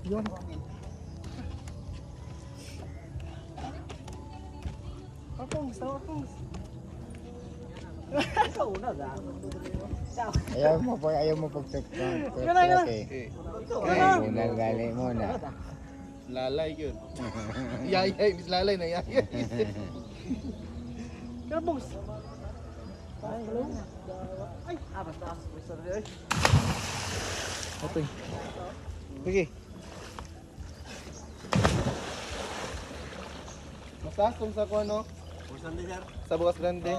Yun. Apungs. Ayaw mo pag-check. Gana. Gali mo na. Lalay yun. Yayay, mis lalay na yayay. Kaya bungs. Ito. Sige. Mataas kung sa kung ano? Sa bukas grande.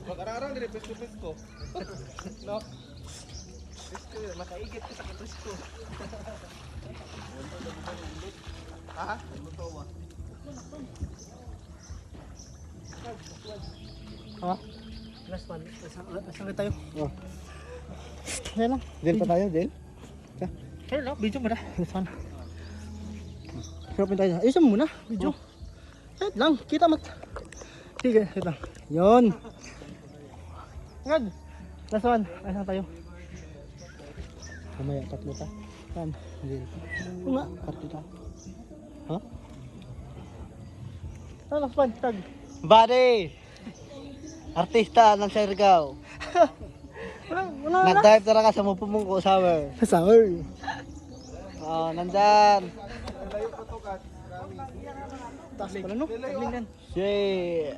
Mag-ararang dire pesko. No? Pesko yun, makaigit ka sa pesko. Ha? Ha? Last one. Saan tayo? Oh. Yan lang. Del pa tayo, Del? Kaya lang, video mo na. Last one. Hirapin tayo. Ayusin mo muna, video. Wait lang, kita mat. Sige, wait lang. Yun. Ngad. Last one. Asan tayo? Mamaya, tatlo ta. Saan? Del. Oo nga. Tatlo ta. Ha? Saan last one? Tag. Buddy! Artista ng Siargao. Wala. Nag-dive talaga sa mupumong ko summer. Summer. Oh, nandyan. Taas pala no? Tagling yan. Shit.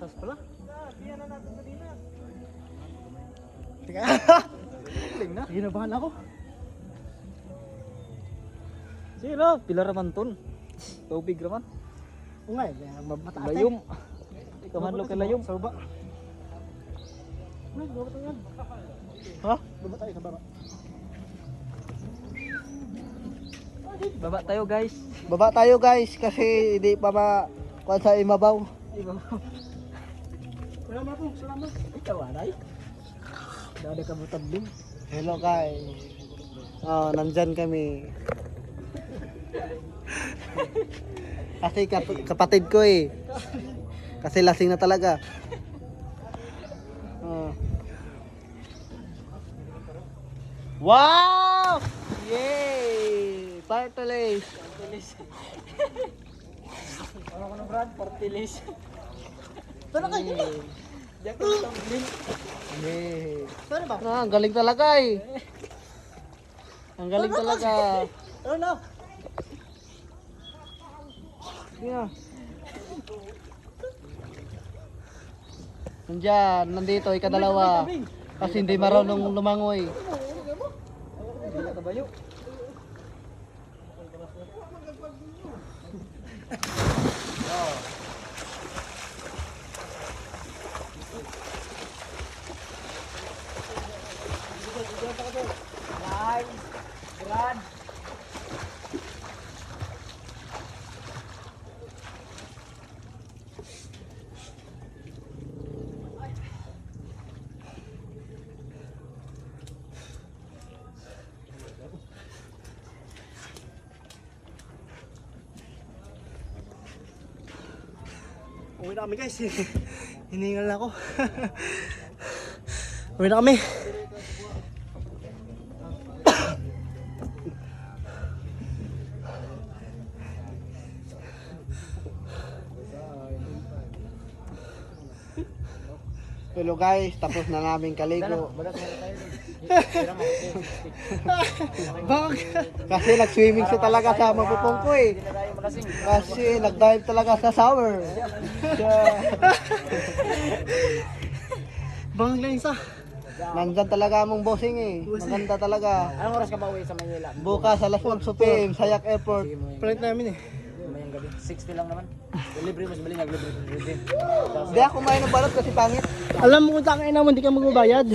Taas pala. Teka. Tagling na. Ginabahan ako. Sige na, pilar naman ton. Tubig naman. Oo nga eh. Mataas eh. Layom. Kamanlo ka layom. Sa baba. Ay, baba tayo yan. Ha? Baba tayo sa baba. Baba tayo guys. Baba tayo guys kasi hindi pa kuan sa imabaw. Salamat po, salamat. Ikaw aray. Dada ka mo tabling. Hello guys. Oh, nandyan kami. Kasi kapatid ko eh. Kasi lasing na talaga. Oh. Wow! Yay! Partelis. Ano ko na Brad? Partilis. Tara kayo na. Diyan ka ng tabling. Yay! Tara ba? Ah, ang galing talaga eh. Ang galing talaga. Ano na? Yeah. Nandyan, nandito, ikadalawa. Kasi hindi marunong lumangoy. Hindi na kabayo. Brad. Uwi na kami guys. Hiningal na ako. Uwi na kami. Hello guys, tapos na namin kaligo. Bak. Kasi nag-swimming siya talaga sa mapupong ko eh. Kasi nag-dive talaga sa shower. Bang lang isa. Nandyan talaga among bossing eh. Maganda talaga. Anong oras ka ba uwi sa Manila? Bukas alas 8 p.m. Sayak Airport. Palit namin eh. Mamayang gabi. 60 lang naman. Delivery mo sa Bali, nag-delivery. Hindi ako kumain ng balot kasi pangit. Alam mo kung tangin na mo, hindi ka magbabayad.